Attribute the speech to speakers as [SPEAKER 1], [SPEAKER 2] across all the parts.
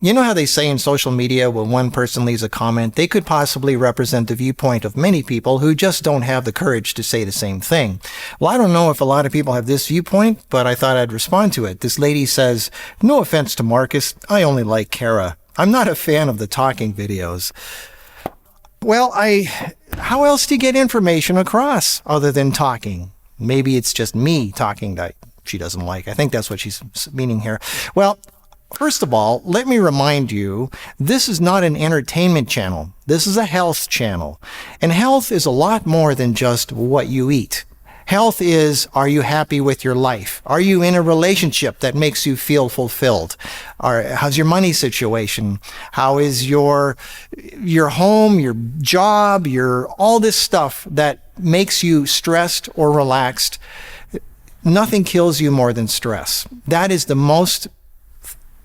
[SPEAKER 1] You know how they say in social media, when one person leaves a comment, they could possibly represent the viewpoint of many people who just don't have the courage to say the same thing. Well, I don't know if a lot of people have this viewpoint, but I thought I'd respond to it. This lady says, "No offense to Markus, I only like Kara. I'm not a fan of the talking videos." Well, how else do you get information across other than talking? Maybe it's just me talking that she doesn't like. I think that's what she's meaning here. Well, first of all, let me remind you, this is not an entertainment channel. This is a health channel. And health is a lot more than just what you eat. Health is, are you happy with your life? Are you in a relationship that makes you feel fulfilled? How's your money situation? How is your home, your job, all this stuff that makes you stressed or relaxed? Nothing kills you more than stress. That is the most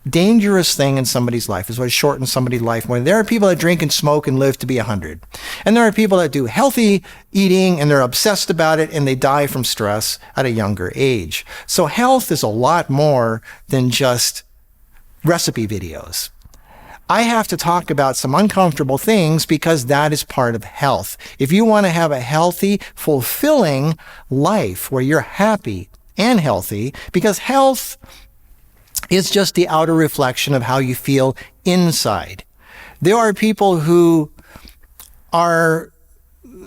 [SPEAKER 1] dangerous thing in somebody's life, is what shortens somebody's life more. There are people that drink and smoke and live to be 100. And there are people that do healthy eating and they're obsessed about it and they die from stress at a younger age. So health is a lot more than just recipe videos. I have to talk about some uncomfortable things because that is part of health. If you want to have a healthy, fulfilling life where you're happy and healthy, because health is just the outer reflection of how you feel inside. There are people who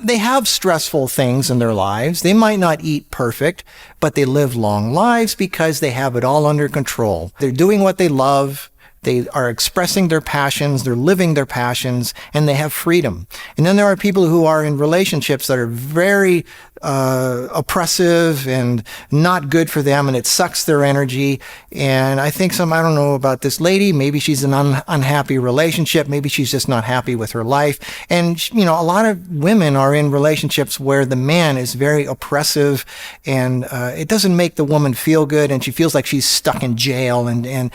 [SPEAKER 1] they have stressful things in their lives. They might not eat perfect, but they live long lives because they have it all under control. They're doing what they love. They are expressing their passions, they're living their passions, and they have freedom. And then there are people who are in relationships that are very oppressive and not good for them, and it sucks their energy. And I think I don't know about this lady, maybe she's in an unhappy relationship, maybe she's just not happy with her life. And, a lot of women are in relationships where the man is very oppressive, and it doesn't make the woman feel good, and she feels like she's stuck in jail, and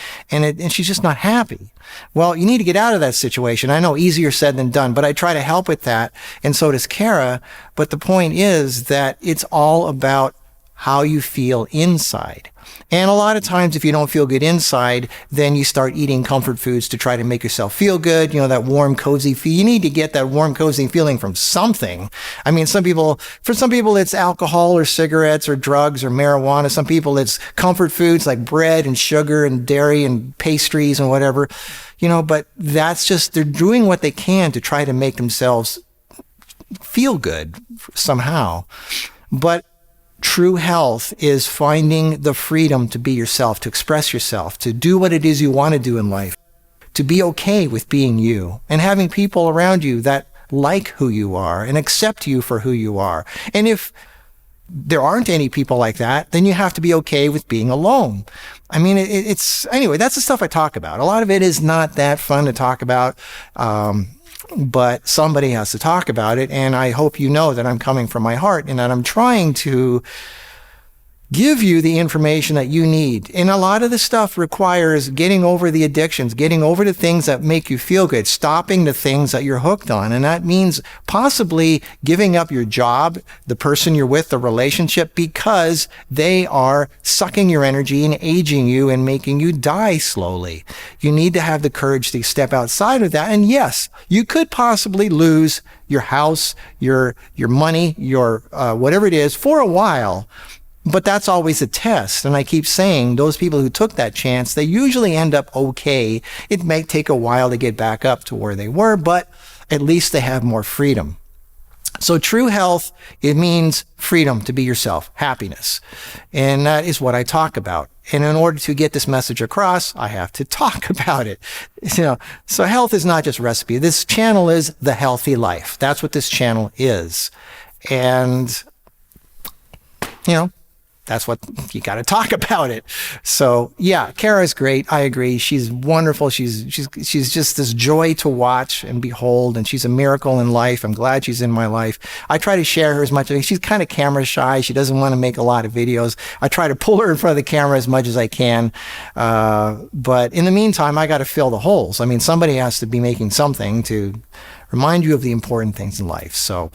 [SPEAKER 1] she's just not happy. Well, you need to get out of that situation. I know, easier said than done, but I try to help with that, and so does Kara. But the point is that it's all about how you feel inside. And a lot of times, if you don't feel good inside, then you start eating comfort foods to try to make yourself feel good. That warm, cozy feel. You need to get that warm, cozy feeling from something. I mean, for some people, it's alcohol or cigarettes or drugs or marijuana. Some people, it's comfort foods like bread and sugar and dairy and pastries and whatever. But that's just, they're doing what they can to try to make themselves feel good somehow. But true health is finding the freedom to be yourself, to express yourself, to do what it is you want to do in life, to be okay with being you, and having people around you that like who you are and accept you for who you are. And if there aren't any people like that, then you have to be okay with being alone. I mean, anyway, that's the stuff I talk about. A lot of it is not that fun to talk about, but somebody has to talk about it. And I hope you know that I'm coming from my heart and that I'm trying to give you the information that you need. And a lot of the stuff requires getting over the addictions, getting over the things that make you feel good, stopping the things that you're hooked on. And that means possibly giving up your job, the person you're with, the relationship, because they are sucking your energy and aging you and making you die slowly. You need to have the courage to step outside of that. And yes, you could possibly lose your house, your money, your whatever it is for a while. But that's always a test. And I keep saying those people who took that chance, they usually end up okay. It may take a while to get back up to where they were, but at least they have more freedom. So true health, it means freedom to be yourself, happiness. And that is what I talk about. And in order to get this message across, I have to talk about it. So health is not just recipe. This channel is the healthy life. That's what this channel is. And, that's what you got to talk about it. So yeah, Kara's great. I agree. She's wonderful. She's just this joy to watch and behold, and she's a miracle in life. I'm glad she's in my life. I try to share her as much. She's kind of camera shy. She doesn't want to make a lot of videos. I try to pull her in front of the camera as much as I can. But in the meantime, I got to fill the holes. I mean, somebody has to be making something to remind you of the important things in life. So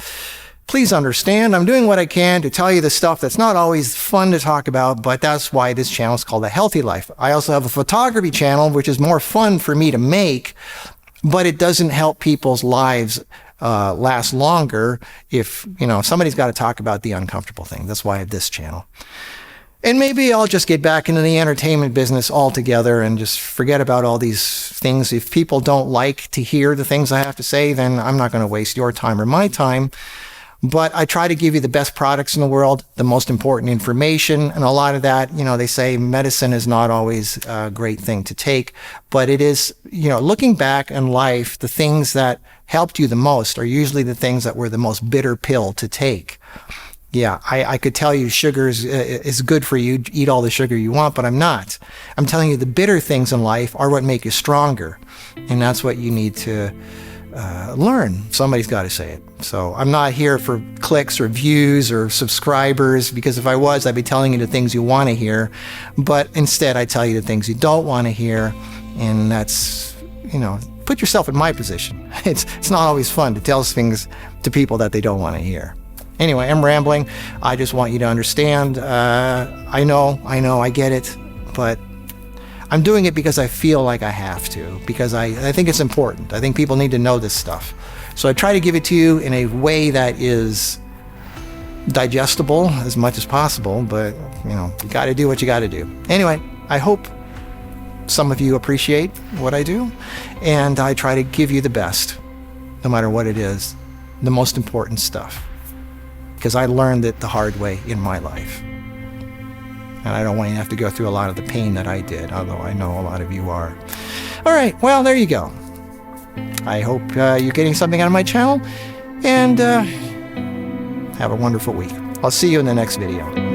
[SPEAKER 1] please understand, I'm doing what I can to tell you the stuff that's not always fun to talk about, but that's why this channel is called A Healthy Life. I also have a photography channel, which is more fun for me to make, but it doesn't help people's lives last longer if, somebody's got to talk about the uncomfortable thing. That's why I have this channel. And maybe I'll just get back into the entertainment business altogether and just forget about all these things. If people don't like to hear the things I have to say, then I'm not going to waste your time or my time. But I try to give you the best products in the world, the most important information. And a lot of that, they say medicine is not always a great thing to take, but it is, looking back in life, the things that helped you the most are usually the things that were the most bitter pill to take. Yeah, I could tell you sugar is good for you. Eat all the sugar you want, but I'm not. I'm telling you the bitter things in life are what make you stronger. And that's what you need to learn. Somebody's got to say it. So I'm not here for clicks or views or subscribers, because if I was, I'd be telling you the things you want to hear. But instead, I tell you the things you don't want to hear. And that's, put yourself in my position. It's not always fun to tell things to people that they don't want to hear. Anyway, I'm rambling. I just want you to understand. I know, I get it, but I'm doing it because I feel like I have to, because I think it's important. I think people need to know this stuff. So I try to give it to you in a way that is digestible as much as possible, but you got to do what you got to do. Anyway, I hope some of you appreciate what I do, and I try to give you the best, no matter what it is, the most important stuff, because I learned it the hard way in my life. And I don't want you to have to go through a lot of the pain that I did, although I know a lot of you are. All right, well, there you go. I hope you're getting something out of my channel, and have a wonderful week. I'll see you in the next video.